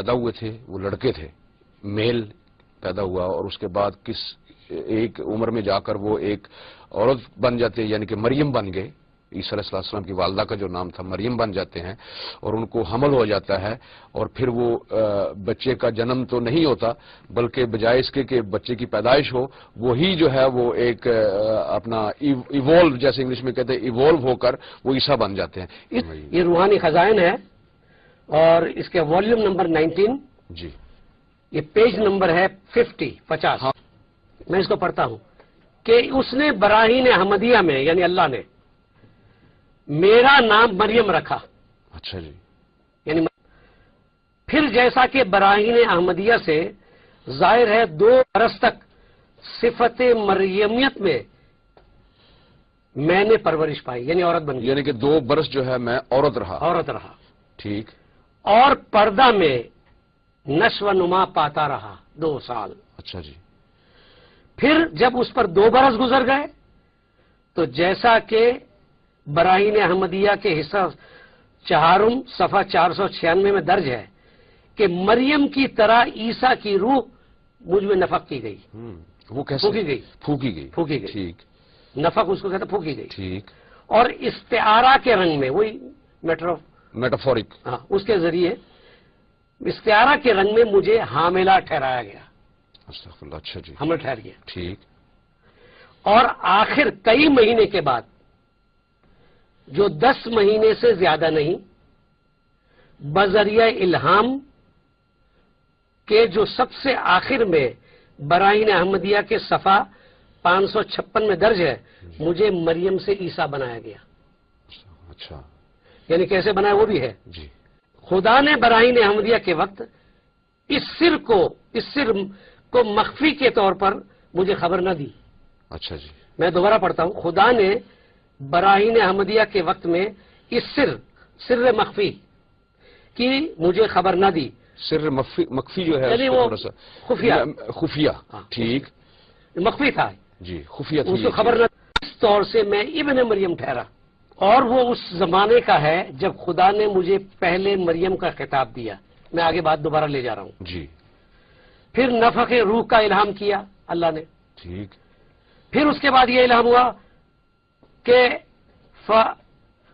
پیدا ہوئے تھے وہ لڑکے تھے، میل پیدا ہوا، اور اس کے بعد کس ایک عمر میں جا کر وہ ایک عورت بن جاتے، یعنی کہ مریم بن گئے، عیسیٰ علیہ السلام کی والدہ کا جو نام تھا مریم بن جاتے ہیں، اور ان کو حمل ہو جاتا ہے، اور پھر وہ بچے کا جنم تو نہیں ہوتا بلکہ بجائے اس کے کہ بچے کی پیدائش ہو، وہی جو ہے وہ ایک اپنا ایوولو، جیسے انگلش میں کہتے ہیں ایوولو ہو کر وہ عیسیٰ بن جاتے ہیں۔ یہ روحانی خزائن ہے، اور اس کے والیوم نمبر 19 جی، یہ پیج نمبر ہے 50 ہاں۔ میں اس کو پڑھتا ہوں کہ اس نے براہین احمدیہ میں، یعنی اللہ نے میرا نام مریم رکھا، اچھا جی، یعنی پھر جیسا کہ براہین احمدیہ سے ظاہر ہے 2 برس تک صفت مریمیت میں نے پرورش پائی، یعنی عورت بن گئی، یعنی کہ 2 برس جو ہے میں عورت رہا۔ ٹھیک۔ اور پردہ میں نشو و نما پاتا رہا 2 سال۔ اچھا جی۔ پھر جب اس پر 2 برس گزر گئے تو جیسا کہ براہین احمدیہ کے حصہ 4 صفحہ 496 میں درج ہے کہ مریم کی طرح عیسیٰ کی روح مجھ میں نفخ کی گئی۔ وہ کیسے؟ پھونکی گئی۔ ٹھیک۔ نفخ اس کو کہتے پھونکی گئی۔ ٹھیک۔ اور استعارہ کے رنگ میں، وہی میٹافورک، ہاں، اس کے ذریعے استعارہ کے رنگ میں مجھے حاملہ ٹھہرایا گیا۔ استغفر اللہ۔ اچھا جی، حمل ٹھہر گیا۔ ٹھیک۔ اور آخر کئی مہینے کے بعد، جو 10 مہینے سے زیادہ نہیں، بذریعہ الہام کے جو سب سے آخر میں براہین احمدیہ کے صفحہ 556 میں درج ہے، مجھے مریم سے عیسیٰ بنایا گیا۔ اچھا، یعنی کیسے بنایا وہ بھی ہے جی۔ خدا نے براہین احمدیہ کے وقت اس سر کو مخفی کے طور پر مجھے خبر نہ دی۔ اچھا جی، میں دوبارہ پڑھتا ہوں، خدا نے براہین احمدیہ کے وقت میں اس سر مخفی کی مجھے خبر نہ دی۔ سر مخفی جو ہے یعنی وہ خفیہ۔ ٹھیک، مخفی تھا جی، خفیہ اس کو خبر نہ، اس طور سے میں ابن مریم ٹھہرا۔ اور وہ اس زمانے کا ہے جب خدا نے مجھے پہلے مریم کا خطاب دیا۔ میں آگے بات دوبارہ لے جا رہا ہوں۔ جی۔ پھر نفخ روح کا الہام کیا اللہ نے۔ ٹھیک۔ پھر اس کے بعد یہ الہام ہوا کہ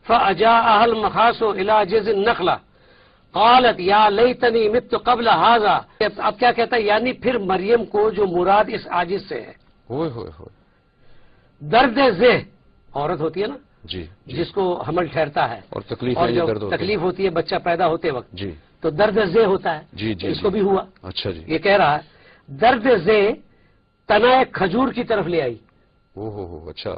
فَأَجَاءَهَا الْمَخَاصُ إِلَىٰ جِذْعِ النَّخْلَةِ قَالَتْ يَا لَيْتَنِي مِتُّ قَبْلَ هَٰذَا۔ اب کیا کہتا ہے؟ یعنی پھر مریم کو جو مراد اس عاجز سے ہے، ہوئے ہوئے ہوئے، درد ذہ، عورت ہوتی ہے نا جی، جس کو حمل ٹھہرتا ہے اور تکلیف اور ہے، جو درد ہوتا ہے، تکلیف ہوتی ہے بچہ پیدا ہوتے وقت، جی، تو درد ذہ ہوتا ہے، جی جی، اس کو بھی ہوا۔ اچھا جی، یہ کہہ رہا ہے درد ذہ تنا کھجور کی طرف لے آئی، ہو، اچھا،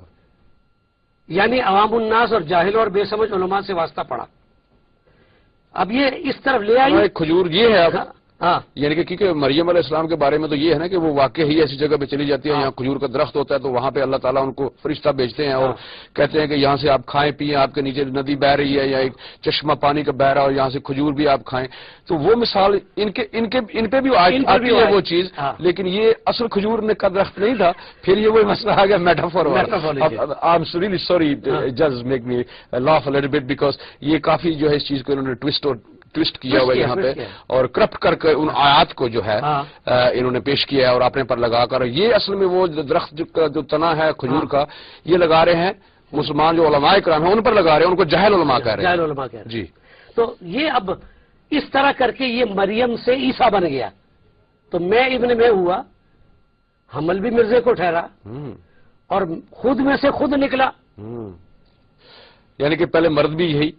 یعنی عوام الناس اور جاہل اور بے سمجھ علماء سے واسطہ پڑا۔ اب یہ اس طرف لے آئی کھجور یہ ہے اب، ہاں، یعنی کہ کیونکہ مریم علیہ السلام کے بارے میں تو یہ ہے نا کہ وہ واقع ہی ایسی جگہ پہ چلی جاتی ہے یہاں کھجور کا درخت ہوتا ہے، تو وہاں پہ اللہ تعالیٰ ان کو فرشتہ بھیجتے ہیں اور کہتے ہیں کہ یہاں سے آپ کھائیں پیئیں، آپ کے نیچے ندی بہ رہی ہے یا ایک چشمہ پانی کا بہ رہا ہے اور یہاں سے کھجور بھی آپ کھائیں، تو وہ مثال ان پہ بھی آتی ہے وہ چیز، لیکن یہ اصل کھجور کا درخت نہیں تھا۔ پھر یہ وہ مسئلہ آ گیا میٹافور والا۔ I'm really sorry, just make me laugh a little bit because یہ کافی جو ہے اس چیز کو انہوں نے ٹوسٹ کیا ہوا ہے یہاں پہ اور کرپٹ کر کے ان آیات کو جو ہے انہوں نے پیش کیا ہے اور اپنے پر لگا کر، یہ اصل میں وہ درخت کا جو تنا ہے کھجور کا، یہ لگا رہے ہیں مسلمان جو علماء کرام ہیں ان پر لگا رہے ہیں، ان کو جاہل علماء کہہ رہے ہیں، جاہل علماء کہہ رہے ہیں جی۔ تو یہ اب اس طرح کر کے یہ مریم سے عیسیٰ بن گیا، تو میں ابن میں ہوا، حمل بھی مرزے کو ٹھہرا اور خود میں سے خود نکلا، یعنی کہ پہلے مرد بھی یہی،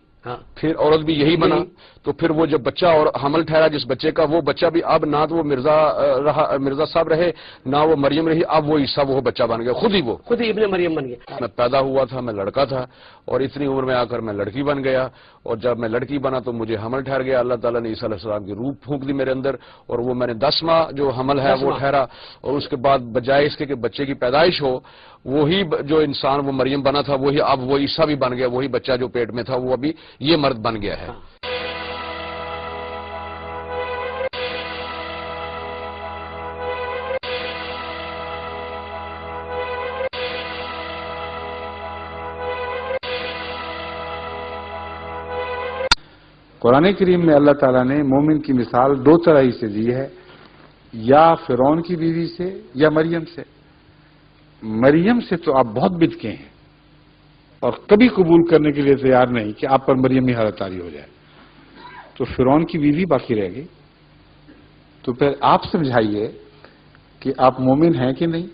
پھر عورت بھی یہی بنا، تو پھر وہ جب بچہ اور حمل ٹھہرا جس بچے کا، وہ بچہ بھی اب نہ تو وہ مرزا صاحب رہے نہ وہ مریم رہی، اب وہ عیسیٰ وہ بچہ بن گیا، خود ہی ابن مریم بن گیا۔ میں پیدا ہوا تھا میں لڑکا تھا اور اتنی عمر میں آ کر میں لڑکی بن گیا، اور جب میں لڑکی بنا تو مجھے حمل ٹھہر گیا، اللہ تعالیٰ نے عیسیٰ علیہ السلام کی روح پھونک دی میرے اندر، اور وہ میں نے 10 ماہ جو حمل ہے وہ ٹھہرا، اور اس کے بعد بجائے اس کے کہ بچے کی پیدائش ہو، وہی جو انسان وہ مریم بنا تھا وہی اب وہ عیسیٰ بھی بن گیا، وہی بچہ جو پیٹ میں تھا وہ ابھی یہ مرد بن گیا ہے۔ قرآن کریم میں اللہ تعالیٰ نے مومن کی مثال دو طرح ہی سے دی ہے، یا فرعون کی بیوی سے یا مریم سے۔ مریم سے تو آپ بہت بدکے ہیں اور کبھی قبول کرنے کے لیے تیار نہیں کہ آپ پر مریمی حالت طاری ہو جائے، تو فرعون کی بیوی باقی رہ گئی۔ تو پھر آپ سمجھائیے کہ آپ مومن ہیں کہ نہیں؟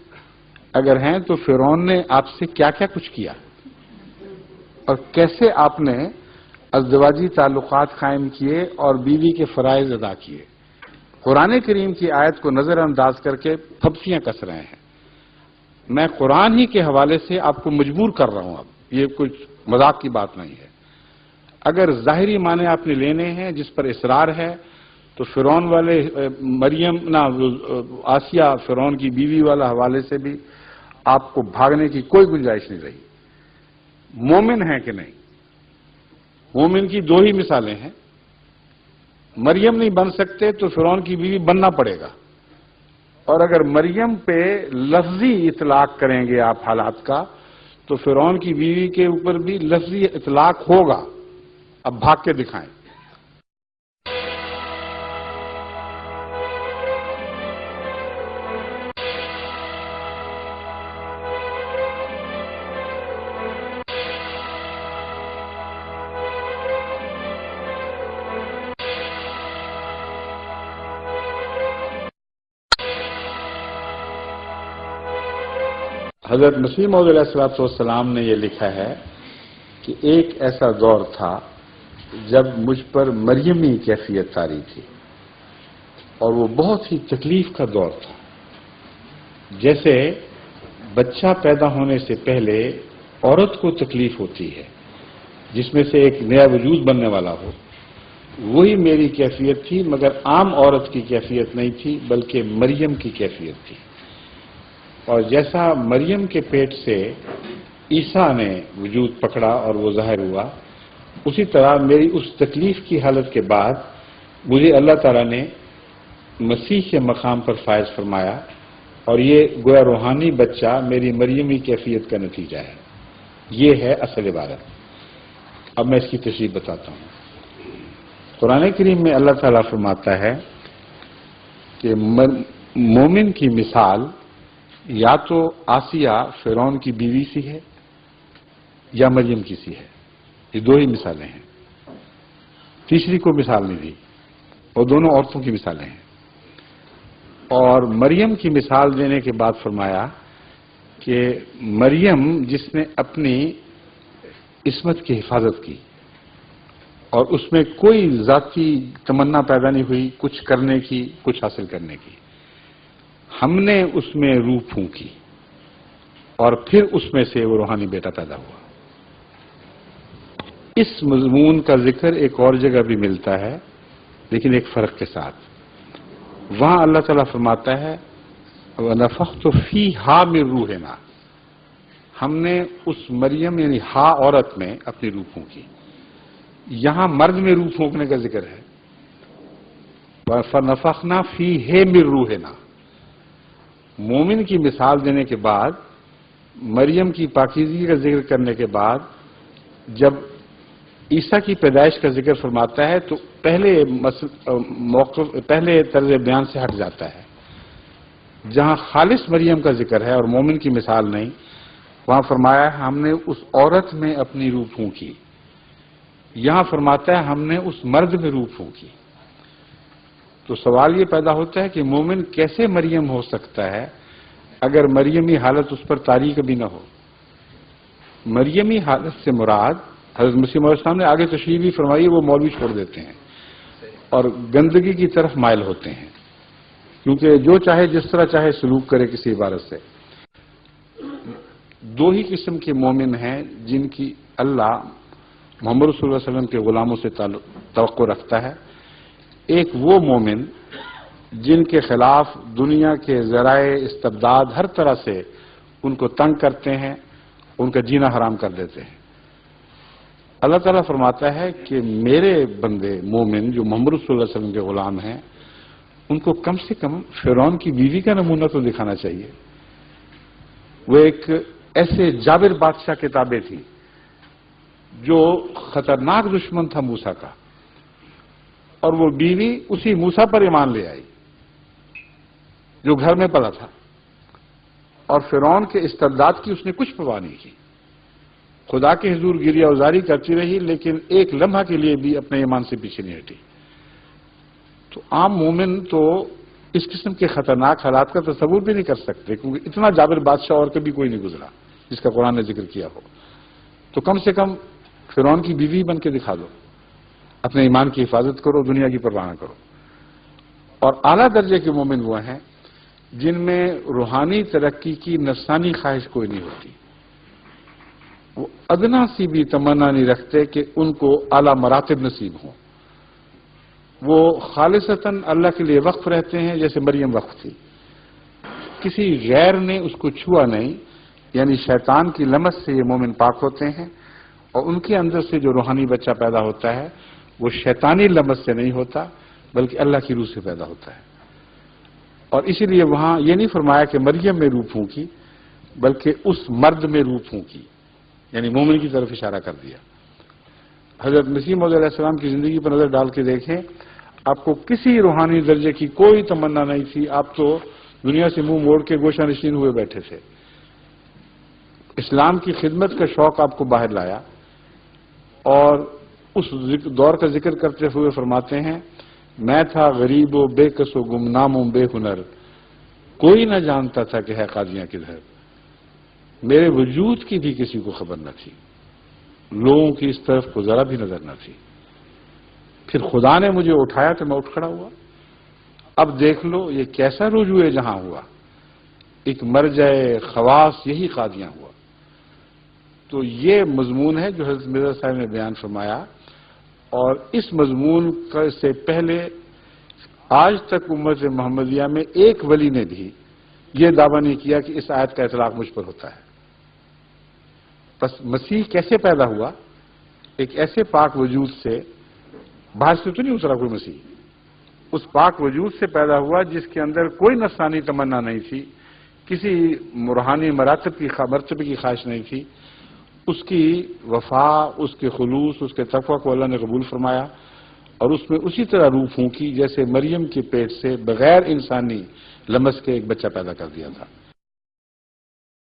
اگر ہیں تو فرعون نے آپ سے کیا کیا کچھ کیا اور کیسے آپ نے ازدواجی تعلقات قائم کیے اور بیوی کے فرائض ادا کیے۔ قرآن کریم کی آیت کو نظر انداز کر کے پھپتیاں کس رہے ہیں۔ میں قرآن ہی کے حوالے سے آپ کو مجبور کر رہا ہوں، اب یہ کچھ مذاق کی بات نہیں ہے۔ اگر ظاہری معنی آپ نے لینے ہیں جس پر اصرار ہے تو فرعون والے آسیہ فرعون کی بیوی والا حوالے سے بھی آپ کو بھاگنے کی کوئی گنجائش نہیں رہی۔ مومن ہیں کہ نہیں؟ مومن کی دو ہی مثالیں ہیں، مریم نہیں بن سکتے تو فرعون کی بیوی بننا پڑے گا، اور اگر مریم پہ لفظی اطلاق کریں گے آپ حالات کا تو فرعون کی بیوی کے اوپر بھی لفظی اطلاق ہوگا۔ اب بھاگ کے دکھائیں۔ حضرت مسیح موعود علیہ الصلوۃ والسلام نے یہ لکھا ہے کہ ایک ایسا دور تھا جب مجھ پر مریمی کیفیت طاری تھی، اور وہ بہت ہی تکلیف کا دور تھا۔ جیسے بچہ پیدا ہونے سے پہلے عورت کو تکلیف ہوتی ہے جس میں سے ایک نیا وجود بننے والا ہو، وہی میری کیفیت تھی، مگر عام عورت کی کیفیت نہیں تھی بلکہ مریم کی کیفیت تھی۔ اور جیسا مریم کے پیٹ سے عیسیٰ نے وجود پکڑا اور وہ ظاہر ہوا، اسی طرح میری اس تکلیف کی حالت کے بعد مجھے اللہ تعالیٰ نے مسیح کے مقام پر فائز فرمایا، اور یہ گویا روحانی بچہ میری مریمی کیفیت کا نتیجہ ہے۔ یہ ہے اصل عبارت۔ اب میں اس کی تشریح بتاتا ہوں۔ قرآن کریم میں اللہ تعالیٰ فرماتا ہے کہ مومن کی مثال یا تو آسیہ فرعون کی بیوی سی ہے یا مریم کی سی ہے۔ یہ دو ہی مثالیں ہیں، تیسری کو مثال نہیں دی، اور دونوں عورتوں کی مثالیں ہیں۔ اور مریم کی مثال دینے کے بعد فرمایا کہ مریم جس نے اپنی عصمت کی حفاظت کی اور اس میں کوئی ذاتی تمنا پیدا نہیں ہوئی کچھ کرنے کی، کچھ حاصل کرنے کی، ہم نے اس میں روح پھونکی اور پھر اس میں سے وہ روحانی بیٹا پیدا ہوا۔ اس مضمون کا ذکر ایک اور جگہ بھی ملتا ہے، لیکن ایک فرق کے ساتھ۔ وہاں اللہ تعالیٰ فرماتا ہے وَنَفَخْتُ فِيهَا مِن رُوحِنَا، ہم نے اس مریم یعنی ہا عورت میں اپنی روح پھونکی۔ یہاں مرد میں روح پھونکنے کا ذکر ہے، فَنَفَخْنَا فِيهِ مِن رُوحِنَا۔ مومن کی مثال دینے کے بعد، مریم کی پاکیزگی کا ذکر کرنے کے بعد، جب عیسیٰ کی پیدائش کا ذکر فرماتا ہے تو پہلے طرز بیان سے ہٹ جاتا ہے۔ جہاں خالص مریم کا ذکر ہے اور مومن کی مثال نہیں، وہاں فرمایا ہے ہم نے اس عورت میں اپنی روح پھونکی۔ یہاں فرماتا ہے ہم نے اس مرد میں روح پھونکی۔ تو سوال یہ پیدا ہوتا ہے کہ مومن کیسے مریم ہو سکتا ہے اگر مریمی حالت اس پر طاری کبھی نہ ہو۔ مریمی حالت سے مراد حضرت مسیح موعود السلام نے آگے تشریح بھی فرمائی، وہ مولوی چھوڑ دیتے ہیں اور گندگی کی طرف مائل ہوتے ہیں، کیونکہ جو چاہے جس طرح چاہے سلوک کرے کسی عبارت سے۔ دو ہی قسم کے مومن ہیں جن کی اللہ محمد رسول اللہ علیہ وسلم کے غلاموں سے توقع رکھتا ہے۔ ایک وہ مومن جن کے خلاف دنیا کے ذرائع استبداد ہر طرح سے ان کو تنگ کرتے ہیں، ان کا جینا حرام کر دیتے ہیں۔ اللہ تعالیٰ فرماتا ہے کہ میرے بندے مومن جو محمد رسول اللہ علیہ وسلم کے غلام ہیں، ان کو کم سے کم فرعون کی بیوی کا نمونہ تو دکھانا چاہیے۔ وہ ایک ایسے جابر بادشاہ کتابیں تھی جو خطرناک دشمن تھا موسیٰ کا، اور وہ بیوی اسی موسیٰ پر ایمان لے آئی جو گھر میں پلا تھا، اور فرعون کے استبداد کی اس نے کچھ پرواہ نہیں کی، خدا کے حضور گریہ ازاری کرتی رہی، لیکن ایک لمحہ کے لیے بھی اپنے ایمان سے پیچھے نہیں ہٹی۔ تو عام مومن تو اس قسم کے خطرناک حالات کا تصور بھی نہیں کر سکتے، کیونکہ اتنا جابر بادشاہ اور کبھی کوئی نہیں گزرا جس کا قرآن نے ذکر کیا ہو۔ تو کم سے کم فرعون کی بیوی بن کے دکھا دو، اپنے ایمان کی حفاظت کرو، دنیا کی پرواہ نہ کرو۔ اور اعلیٰ درجے کے مومن وہ ہیں جن میں روحانی ترقی کی نفسانی خواہش کوئی نہیں ہوتی، وہ ادنا سی بھی تمنا نہیں رکھتے کہ ان کو اعلیٰ مراتب نصیب ہوں، وہ خالصتاً اللہ کے لیے وقف رہتے ہیں جیسے مریم وقف تھی، کسی غیر نے اس کو چھوا نہیں، یعنی شیطان کی لمس سے یہ مومن پاک ہوتے ہیں، اور ان کے اندر سے جو روحانی بچہ پیدا ہوتا ہے وہ شیطانی لمس سے نہیں ہوتا بلکہ اللہ کی روح سے پیدا ہوتا ہے۔ اور اسی لیے وہاں یہ نہیں فرمایا کہ مریم میں روح پھونکی، بلکہ اس مرد میں روح پھونکی، یعنی مومن کی طرف اشارہ کر دیا۔ حضرت مسیح موعود علیہ السلام کی زندگی پر نظر ڈال کے دیکھیں، آپ کو کسی روحانی درجے کی کوئی تمنا نہیں تھی، آپ تو دنیا سے منہ موڑ کے گوشہ نشین ہوئے بیٹھے تھے۔ اسلام کی خدمت کا شوق آپ کو باہر لایا، اور اس دور کا ذکر کرتے ہوئے فرماتے ہیں، میں تھا غریب و بے کس و گمنام و بے ہنر، کوئی نہ جانتا تھا کہ ہے قاضیاں کدھر، میرے وجود کی بھی کسی کو خبر نہ تھی، لوگوں کی اس طرف کو ذرا بھی نظر نہ تھی، پھر خدا نے مجھے اٹھایا تو میں اٹھ کھڑا ہوا۔ اب دیکھ لو یہ کیسا رجوع جہاں ہوا، ایک مرجع خواص یہی قاضیاں ہوا۔ تو یہ مضمون ہے جو حضرت مرزا صاحب نے بیان فرمایا، اور اس مضمون سے پہلے آج تک امت محمدیہ میں ایک ولی نے بھی یہ دعویٰ نہیں کیا کہ اس آیت کا اطلاق مجھ پر ہوتا ہے۔ بس مسیح کیسے پیدا ہوا؟ ایک ایسے پاک وجود سے، باہر سے تو نہیں اترا کوئی مسیح، اس پاک وجود سے پیدا ہوا جس کے اندر کوئی نفسانی تمنا نہیں تھی، کسی روحانی مرتبے کی خواہش نہیں تھی، اس کی وفا، اس کے خلوص، اس کے تقویٰ کو اللہ نے قبول فرمایا، اور اس میں اسی طرح روح پھونکی جیسے مریم کے پیٹ سے بغیر انسانی لمس کے ایک بچہ پیدا کر دیا تھا۔